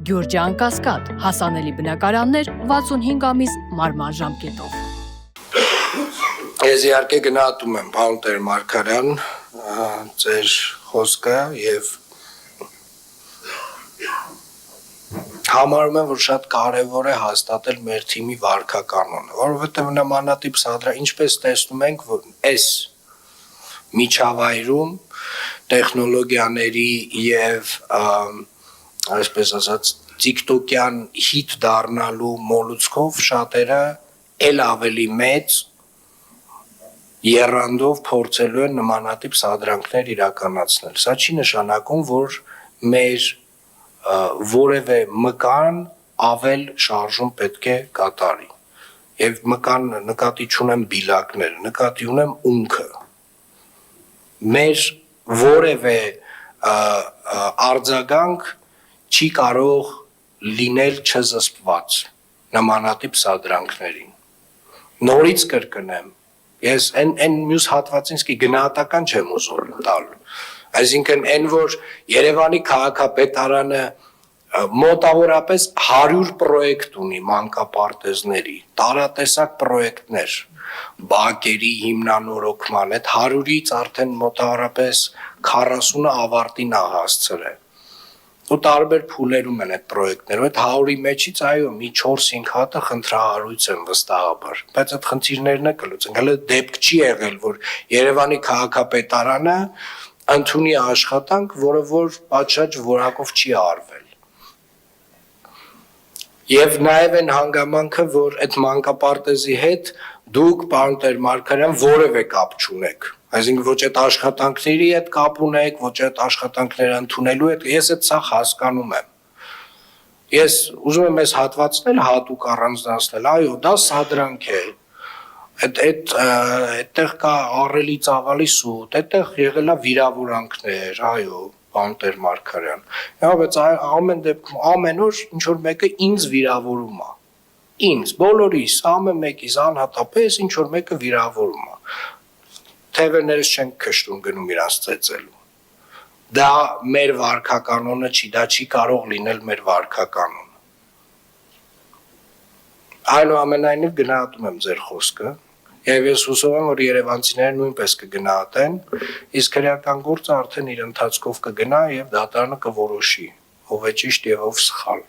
Գյուրջան Կասկադ, հասանելի բնակարաններ 65 ամիս մարման ժամկետով։ Ես իհարկե գնահատում եմ պարոն Տեր-Մարգարյան, ձեր խոսքը եւ համարում եմ, որ շատ կարևոր է հաստատել մեր թիմի վարքականոնը, որովհետեւ նմանատիպ ինչպես տեսնում ենք, որ այս միջավայրում տեխնոլոգիաների եւ այսպես ասած TikTok-յան հիթ դառնալու մոլուցքով շատերը ել ավելի մեծ եռանդով փորձելու են նմանատիպ սադրանքներ իրականացնել։ Սա չի նշանակում, որ մեր որևէ մկան ավել շարժում պետք է կատարի։ Եվ մկան նկատի չունեմ բիլակները, նկատի ունեմ ունքը։ Մեր որևէ արձագանք չի կարող լինել չզսպված նմանատիպ սադրանքներին։ Նորից կրկնեմ, ես այն մյուս հատվածին գնահատական չեմ ուզում տալ։ Այսինքն այն, որ Երևանի քաղաքապետարանը մոտավորապես 100 պրոյեկտ ունի մանկապարտեզների, տարատեսակ պրոյեկտներ, բակերի հիմնանորոգման, այդ 100-ից արդեն մոտավորապես 40-ը ավարտին է հասցրել։ Ու տարբեր փուլերում են այդ պրոյեկտները, այդ 100-ի մեջից այո, մի 4-5 հատը խնդրահարույց են վստահաբար, բայց այդ խնդիրներն է կլուծենք։ Հələ դեպք չի եղել, որ Երևանի քաղաքապետարանը ընդունի աշխատանք, որը որ պատշաճ որակով չի արվել։ Եվ նաև այն հանգամանքը, որ այդ մանկապարտեզի հետ դուք, պարոն Տեր-Մարգարյան, որևէ կապ չունեք։ Այսինքն ոչ այդ աշխատանքների հետ կապ ունեք, ոչ այդ աշխատանքները ընդունելու հետ, ես այդ սա հասկանում եմ։ Ես ուզում եմ այս հատվածն հատուկ առանձնացնել, այո, դա սադրանք է։ Այդտեղ կա ահռելի ծավալի սուտ, այդտեղ եղել է վիրավորանքներ, այո, պարոն Տեր-Մարգարյան։ Բայց ամեն դեպքում ամեն օր ինչ որ մեկը ինձ վիրավորում է։ Ինձ, բոլորիս, ամեն մեկիս անհատապես ինչ որ մեկը վիրավորում է։ Թևերներս չեն քշտում գնում իրանց ծեծելու։ Դա մեր վարքականոնը չի, դա չի կարող լինել մեր վարքականոնը։ Այնուամենայնիվ գնահատում եմ ձեր խոսքը, եւ ես հուսով եմ, որ երևանցիները նույնպես կգնահատեն, իսկ քրեական գործը արդեն իր ընթացքով կգնա եւ դատարանը կորոշի, ով է ճիշտ եւ ով սխալ։